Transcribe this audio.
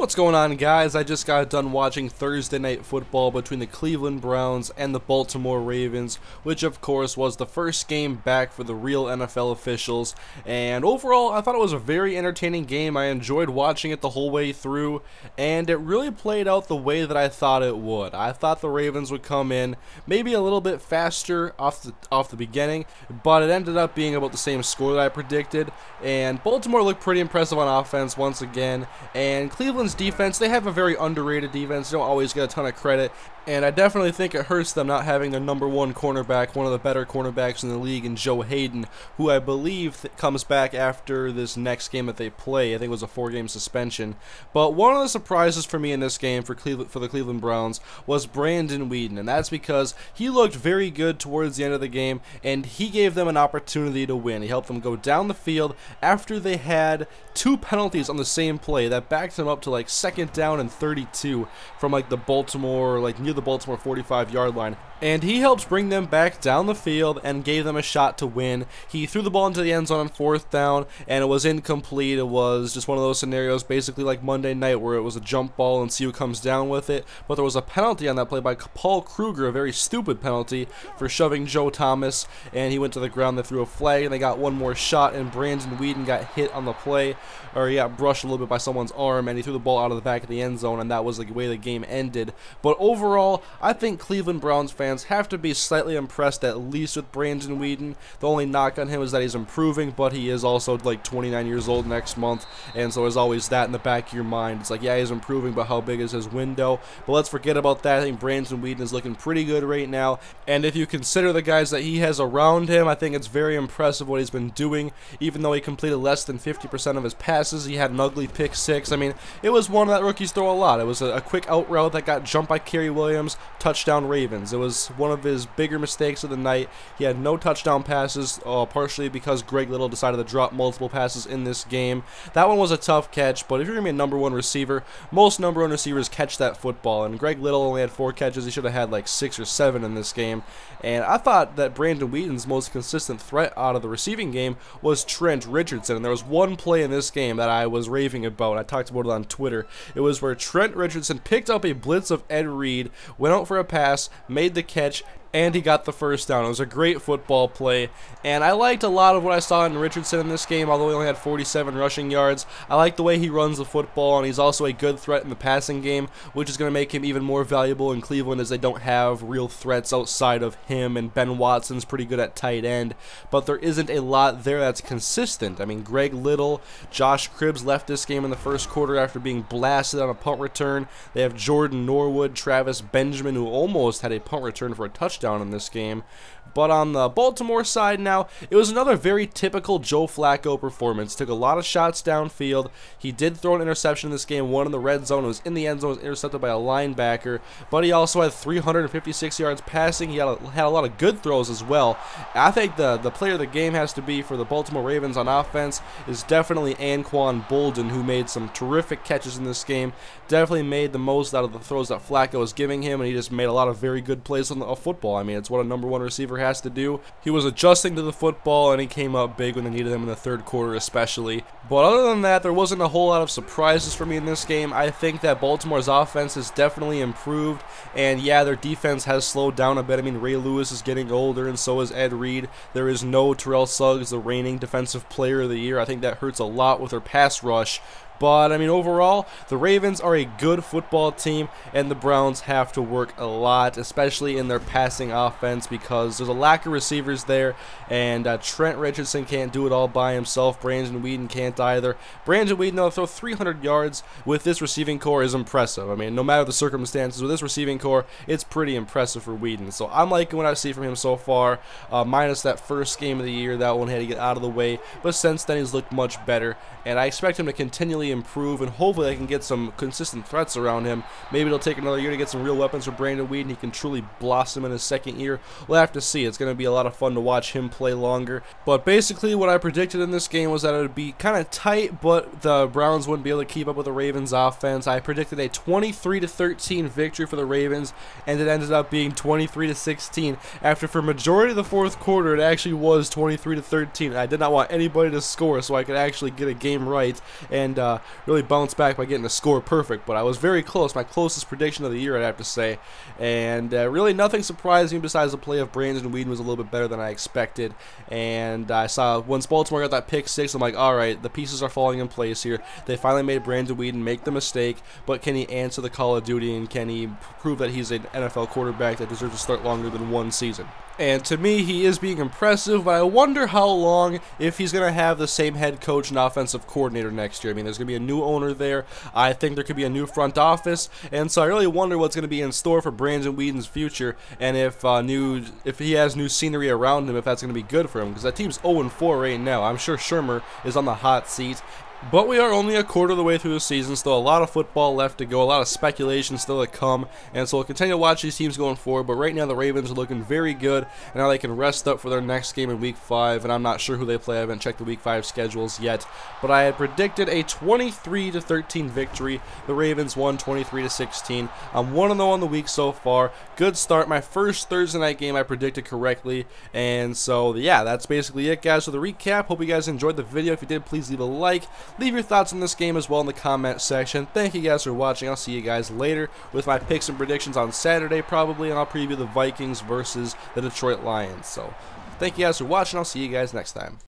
What's going on, guys? I just got done watching Thursday Night Football between the Cleveland Browns and the Baltimore Ravens, which of course was the first game back for the real NFL officials. And overall, I thought it was a very entertaining game. I enjoyed watching it the whole way through, and it really played out the way that I thought it would. I thought the Ravens would come in maybe a little bit faster off the beginning, but it ended up being about the same score that I predicted. And Baltimore looked pretty impressive on offense once again, and Cleveland's defense, they have a very underrated defense. They don't always get a ton of credit, and I definitely think it hurts them not having their #1 cornerback, one of the better cornerbacks in the league, in Joe Hayden, who I believe comes back after this next game that they play. I think it was a 4-game suspension. But one of the surprises for me in this game for the Cleveland Browns was Brandon Weeden, and that's because he looked very good towards the end of the game, and he gave them an opportunity to win. He helped them go down the field after they had 2 penalties on the same play that backed them up to like 2nd down and 32 from like the Baltimore, like near the Baltimore 45-yard line. And he helped bring them back down the field and gave them a shot to win. He threw the ball into the end zone on 4th down, and it was incomplete. It was just one of those scenarios, basically like Monday night, where it was a jump ball and see who comes down with it. But there was a penalty on that play by Paul Kruger, a very stupid penalty for shoving Joe Thomas, and he went to the ground. They threw a flag, and they got one more shot, and Brandon Weeden got hit on the play, or he got brushed a little bit by someone's arm, and he threw the ball out of the back of the end zone, and that was the way the game ended. But overall, I think Cleveland Browns fans have to be slightly impressed at least with Brandon Weeden. The only knock on him is that he's improving, but he is also like 29 years old next month, and so there's always that in the back of your mind. It's like, yeah, he's improving, but how big is his window? But let's forget about that. I think Brandon Weeden is looking pretty good right now, and if you consider the guys that he has around him, I think it's very impressive what he's been doing. Even though he completed less than 50% of his passes, he had an ugly pick 6. I mean, it was one that rookies throw a lot. It was a quick out route that got jumped by Kerry Williams, touchdown Ravens. It was one of his bigger mistakes of the night. He had no touchdown passes, partially because Greg Little decided to drop multiple passes in this game. That one was a tough catch, but if you're going to be a #1 receiver, most #1 receivers catch that football, and Greg Little only had 4 catches. He should have had like 6 or 7 in this game. And I thought that Brandon Weeden's most consistent threat out of the receiving game was Trent Richardson, and there was one play in this game that I was raving about. I talked about it on Twitter. It was where Trent Richardson picked up a blitz of Ed Reed, went out for a pass, made the catch, and he got the first down. It was a great football play, and I liked a lot of what I saw in Richardson in this game, although he only had 47 rushing yards. I like the way he runs the football, and he's also a good threat in the passing game, which is going to make him even more valuable in Cleveland, as they don't have real threats outside of him, and Ben Watson's pretty good at tight end, but there isn't a lot there that's consistent. I mean, Greg Little, Josh Cribbs left this game in the first quarter after being blasted on a punt return. They have Jordan Norwood, Travis Benjamin, who almost had a punt return for a touchdown in this game. But on the Baltimore side now, it was another very typical Joe Flacco performance. Took a lot of shots downfield. He did throw an interception in this game, one in the red zone. It was in the end zone, was intercepted by a linebacker, but he also had 356 yards passing. He had a lot of good throws as well. I think the player of the game has to be, for the Baltimore Ravens on offense, is definitely Anquan Bolden, who made some terrific catches in this game. Definitely made the most out of the throws that Flacco was giving him, and he just made a lot of very good plays on the football. I mean, it's what a #1 receiver has to do. He was adjusting to the football, and he came up big when they needed him in the 3rd quarter especially. But other than that, there wasn't a whole lot of surprises for me in this game. I think that Baltimore's offense has definitely improved, and yeah, their defense has slowed down a bit. I mean, Ray Lewis is getting older, and so is Ed Reed. There is no Terrell Suggs, the reigning defensive player of the year. I think that hurts a lot with their pass rush. But, I mean, overall, the Ravens are a good football team, and the Browns have to work a lot, especially in their passing offense, because there's a lack of receivers there, and Trent Richardson can't do it all by himself. Brandon Weeden can't either. Brandon Weeden, though, throw 300 yards with this receiving core is impressive. I mean, no matter the circumstances, with this receiving core, it's pretty impressive for Weeden. So I'm liking what I see from him so far, minus that first game of the year. That one had to get out of the way, but since then he's looked much better, and I expect him to continually improve, and hopefully I can get some consistent threats around him. Maybe it'll take another year to get some real weapons for Brandon Weeden. He can truly blossom in his 2nd year. We'll have to see. It's going to be a lot of fun to watch him play longer. But basically what I predicted in this game was that it would be kind of tight, but the Browns wouldn't be able to keep up with the Ravens offense. I predicted a 23-13 victory for the Ravens, and it ended up being 23-16. After, for majority of the 4th quarter, it actually was 23-13. I did not want anybody to score so I could actually get a game right, and really bounce back by getting the score perfect, but I was very close, my closest prediction of the year, I'd have to say, and really nothing surprised me besides the play of Brandon Weeden was a little bit better than I expected, and I saw once Baltimore got that pick six, I'm like, alright, the pieces are falling in place here. They finally made Brandon Weeden make the mistake, but can he answer the call of duty, and can he prove that he's an NFL quarterback that deserves to start longer than one season? And to me, he is being impressive, but I wonder how long if he's going to have the same head coach and offensive coordinator next year. I mean, there's going to be a new owner there. I think there could be a new front office, and so I really wonder what's going to be in store for Brandon Weeden's future, and if he has new scenery around him, if that's going to be good for him, because that team's 0-4 right now. I'm sure Shermer is on the hot seat. But we are only a quarter of the way through the season, still a lot of football left to go, a lot of speculation still to come, and so we'll continue to watch these teams going forward, but right now the Ravens are looking very good, and now they can rest up for their next game in Week 5, and I'm not sure who they play. I haven't checked the Week 5 schedules yet, but I had predicted a 23-13 victory. The Ravens won 23-16. I'm 1-0 on the week so far. Good start. My first Thursday night game I predicted correctly, and so yeah, that's basically it, guys, for the recap. Hope you guys enjoyed the video. If you did, please leave a like. Leave your thoughts on this game as well in the comment section. Thank you guys for watching. I'll see you guys later with my picks and predictions on Saturday probably, and I'll preview the Vikings versus the Detroit Lions. So thank you guys for watching. I'll see you guys next time.